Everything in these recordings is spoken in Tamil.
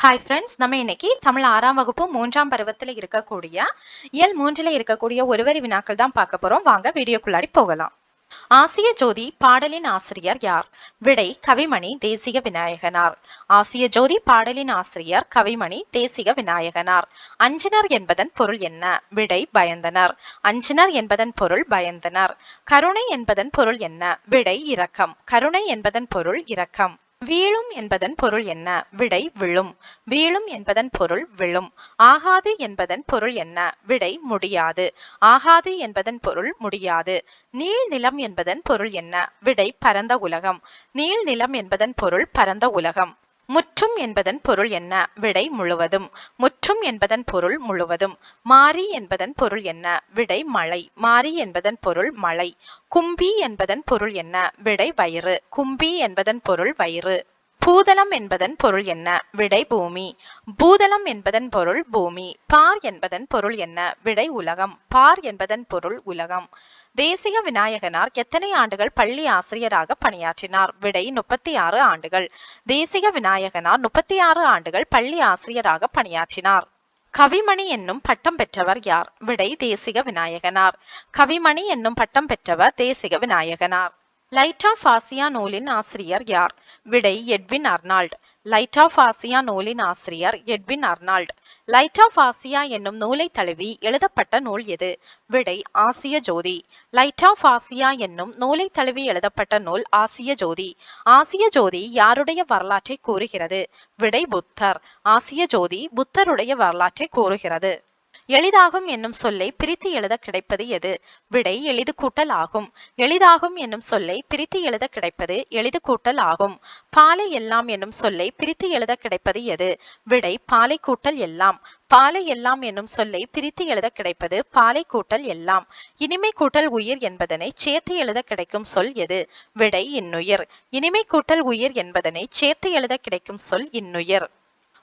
ஹாய் ஃப்ரெண்ட்ஸ், நம்ம இன்னைக்கு தமிழ் 6ஆம் வகுப்பு 3ஆம் பருவத்தில் இருக்கக்கூடிய இயல் 3ல் இருக்கக்கூடிய ஒருவரி வினாக்கள் தான் பார்க்க போறோம். வாங்க வீடியோக்குள்ளாடி போகலாம். ஆசிய ஜோதி பாடலின் ஆசிரியர் யார்? விடை கவிமணி தேசிக விநாயகனார். ஆசிய ஜோதி பாடலின் ஆசிரியர் கவிமணி தேசிக விநாயகனார். அஞ்சினர் என்பதன் பொருள் என்ன? விடை பயந்தனர். அஞ்சினர் என்பதன் பொருள் பயந்தனர். கருணை என்பதன் பொருள் என்ன? விடை இரக்கம். கருணை என்பதன் பொருள் இரக்கம். வீழும் என்பதன் பொருள் என்ன? விடை விழும். வீழும் என்பதன் பொருள் விழும். ஆகாது என்பதன் பொருள் என்ன? விடை முடியாது. ஆகாது என்பதன் பொருள் முடியாது. நீள் நிலம் என்பதன் பொருள் என்ன? விடை பரந்த உலகம். நீள் நிலம் என்பதன் பொருள் பரந்த உலகம். முற்றும் என்பதன் பொருள் என்ன? விடை முழுவதும். முற்றும் என்பதன் பொருள் முழுவதும். மாரி என்பதன் பொருள் என்ன? விடை மழை. மாரி என்பதன் பொருள் மழை. கும்பி என்பதன் பொருள் என்ன? விடை வயிறு. கும்பி என்பதன் பொருள் வயிறு. பூதளம் என்பதன் பொருள் என்ன? விடை பூமி. பூதளம் என்பதன் பொருள் பூமி. பார் என்பதன் பொருள் என்ன? விடை உலகம். பார் என்பதன் பொருள் உலகம். தேசிக விநாயகனார் எத்தனை ஆண்டுகள் பள்ளி ஆசிரியராக பணியாற்றினார்? விடை 36 ஆண்டுகள். தேசிக விநாயகனார் 36 ஆண்டுகள் பள்ளி ஆசிரியராக பணியாற்றினார். கவிமணி என்னும் பட்டம் பெற்றவர் யார்? விடை தேசிக விநாயகனார். கவிமணி என்னும் பட்டம் பெற்றவர் Desika Vinayaganar. Light of Asia நூலின் ஆசிரியர் யார்? விடை Edwin Arnold. Light of Asia நூலின் ஆசிரியர் Edwin Arnold. Light of Asia என்னும் நூலை தழுவி எழுதப்பட்ட நூல் எது? விடை ஆசிய ஜோதி. லைட் ஆஃப் ஆசியா என்னும் நூலை தழுவி எழுதப்பட்ட நூல் ஆசிய ஜோதி. ஆசிய ஜோதி யாருடைய வரலாற்றை கூறுகிறது? விடை புத்தர். ஆசிய ஜோதி புத்தருடைய வரலாற்றை கூறுகிறது. எளிதாகும் என்னும் சொல்லை பிரித்து எழுத கிடைப்பது எது? விடை எளிது கூட்டல் ஆகும். எளிதாகும் என்னும் சொல்லை பிரித்து எழுத கிடைப்பது எளிது கூட்டல் ஆகும். பாலை எல்லாம் என்னும் சொல்லை பிரித்து எழுத கிடைப்பது எது? விடை பாலை கூட்டல் எல்லாம். பாலை எல்லாம் என்னும் சொல்லை பிரித்து எழுத கிடைப்பது பாலை கூட்டல் எல்லாம். இனிமை கூட்டல் உயிர் என்பதனை சேர்த்து எழுத கிடைக்கும் சொல் எது? விடை இன்னுயிர். இனிமை கூட்டல் உயிர் என்பதனை சேர்த்து எழுத கிடைக்கும் சொல் இன்னுயிர்.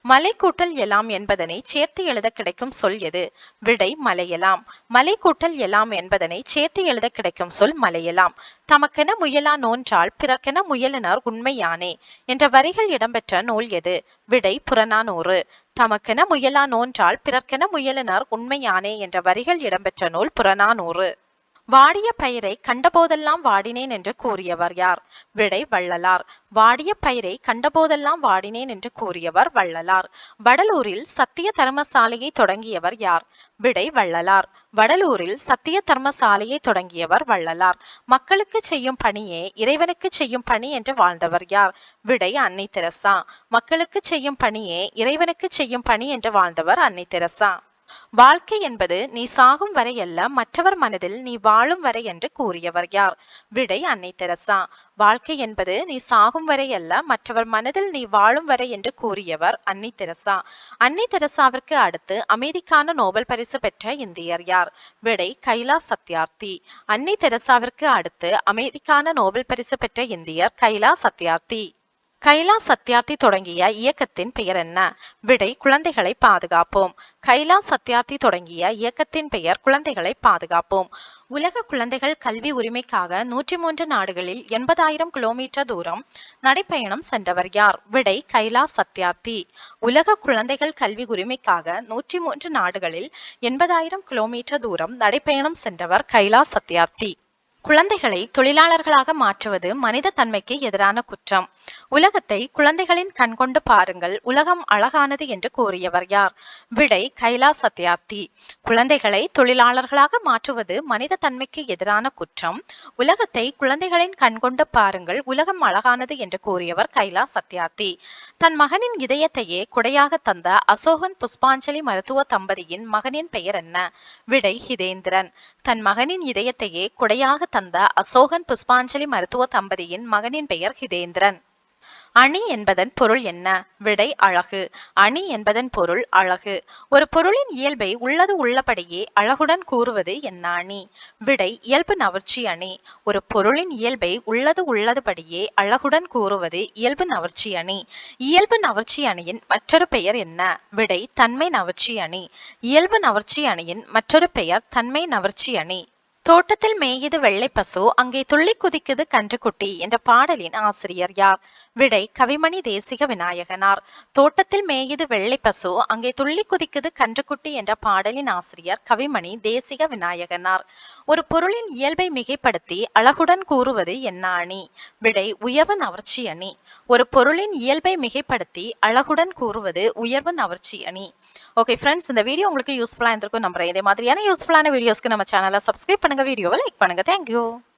மலை கூட்டல் எலாம் என்பதனை சேர்த்து எழுத கிடைக்கும் சொல் எது? விடை மலையலாம். மலை கூட்டல் எலாம் என்பதனை சேர்த்து எழுத கிடைக்கும் சொல் மலையலாம். தமக்கென முயலா நோன்றால் பிறர்க்கென முயலினர் உண்மையானே என்ற வரிகள் இடம்பெற்ற நூல் எது? விடை புறநானூறு. தமக்கென முயலா நோன்றால் பிறர்க்கென முயலினர் உண்மையானே என்ற வரிகள் இடம்பெற்ற நூல் புறநானூறு. வாடிய பயிரை கண்டபோதெல்லாம் வாடினேன் என்று கூறியவர் யார்? விடை வள்ளலார். வாடிய பயிரை கண்டபோதெல்லாம் வாடினேன் என்று கூறியவர் வள்ளலார். வடலூரில் சத்திய தர்மசாலையை தொடங்கியவர் யார்? விடை வள்ளலார். வடலூரில் சத்திய தர்மசாலையை தொடங்கியவர் வள்ளலார். மக்களுக்கு செய்யும் பணியே இறைவனுக்கு செய்யும் பணி என்று வாழ்ந்தவர் யார்? விடை அன்னை தெரசா. மக்களுக்கு செய்யும் பணியே இறைவனுக்கு செய்யும் பணி என்று வாழ்ந்தவர் அன்னை தெரசா. வாழ்க்கை என்பது நீ சாகும் வரை அல்ல, மற்றவர் மனதில் நீ வாழும் வரை என்று கூறியவர் யார்? விடை அன்னை தெரசா. வாழ்க்கை என்பது நீ சாகும் வரை அல்ல, மற்றவர் மனதில் நீ வாழும் வரை என்று கூறியவர் அன்னை தெரசா. அன்னை தெரசாவிற்கு அடுத்து அமைதிக்கான நோபல் பரிசு பெற்ற இந்தியர் யார்? விடை கைலாஷ் சத்யார்த்தி. அன்னை தெரசாவிற்கு அடுத்து அமைதிக்கான நோபல் பரிசு பெற்ற இந்தியர் கைலாஷ் சத்யார்த்தி. கைலாஷ் சத்யார்த்தி தொடங்கிய இயக்கத்தின் பெயர் என்ன? விடை குழந்தைகளை பாதுகாப்போம். கைலாஷ் சத்யார்த்தி தொடங்கிய இயக்கத்தின் பெயர் குழந்தைகளை பாதுகாப்போம். உலக குழந்தைகள் கல்வி உரிமைக்காக 103 நாடுகளில் 80,000 கிலோமீட்டர் தூரம் நடைப்பயணம் சென்றவர் யார்? விடை கைலாஷ் சத்யார்த்தி. உலக குழந்தைகள் கல்வி உரிமைக்காக 103 நாடுகளில் 80,000 கிலோமீட்டர் தூரம் நடைப்பயணம் சென்றவர் கைலாஷ் சத்யார்த்தி. குழந்தைகளை தொழிலாளர்களாக மாற்றுவது மனித தன்மைக்கு எதிரான குற்றம். உலகத்தை குழந்தைகளின் கண்கொண்டு பாருங்கள், உலகம் அழகானது என்று கூறியவர் யார்? விடை கைலாஷ் சத்யார்த்தி. குழந்தைகளை தொழிலாளர்களாக மாற்றுவது மனித தன்மைக்கு எதிரான குற்றம். உலகத்தை குழந்தைகளின் கண்கொண்டு பாருங்கள், உலகம் அழகானது என்று கூறியவர் கைலாஷ் சத்யார்த்தி. தன் மகனின் இதயத்தையே கொடையாக தந்த அசோகன் புஷ்பாஞ்சலி மருத்துவ தம்பதியின் மகனின் பெயர் என்ன? விடை ஹிதேந்திரன். தன் மகனின் இதயத்தையே கொடையாக தந்த அசோகன் புஷ்பாஞ்சலி மருத்துவ தம்பதியின் மகனின் பெயர் ஹிதேந்திரன். அணி என்பதன் பொருள் என்ன? விடை அழகு. அணி என்பதன் பொருள் அழகு. ஒரு பொருளின் இயல்பை உள்ளது உள்ளபடியே அழகுடன் கூறுவது என்ன அணி? விடை இயல்பு நவர்ச்சி அணி. ஒரு பொருளின் இயல்பை உள்ளது உள்ளதுபடியே அழகுடன் கூறுவது இயல்பு நவர்ச்சி அணி. இயல்பு நவர்ச்சி அணியின் மற்றொரு பெயர் என்ன? விடை தன்மை நவர்ச்சி அணி. இயல்பு நவர்ச்சி அணியின் மற்றொரு பெயர் தன்மை நவர்ச்சி அணி. தோட்டத்தில் மேயுது வெள்ளை பசு அங்கே துள்ளி குதிக்குது கன்றுக்குட்டி என்ற பாடலின் ஆசிரியர் யார்? விடை கவிமணி தேசிக விநாயகனார். தோட்டத்தில் மேயுது வெள்ளை பசு அங்கே துள்ளி குதிக்குது கன்றுக்குட்டி என்ற பாடலின் ஆசிரியர் கவிமணி தேசிக விநாயகனார். ஒரு பொருளின் இயல்பை மிகைப்படுத்தி அழகுடன் கூறுவது என்ன அணி? விடை உயர்வு நவர்ச்சி அணி. ஒரு பொருளின் இயல்பை மிகைப்படுத்தி அழகுடன் கூறுவது உயர்வு நவர்ச்சி அணி. ஓகே ஃப்ரெண்ட்ஸ், இந்த வீடியோ உங்களுக்கு யூஸ்ஃபுல்லா இருந்திருக்கும் நம்புறேன். இதே மாதிரியான யூஸ்ஃபுல்லான வீடியோஸ்க்கு நம்ம சேனலை சப்ஸ்கிரைப் பண்ணுங்க, வீடியோவை லைக் பண்ணுங்க. தேங்க்யூ.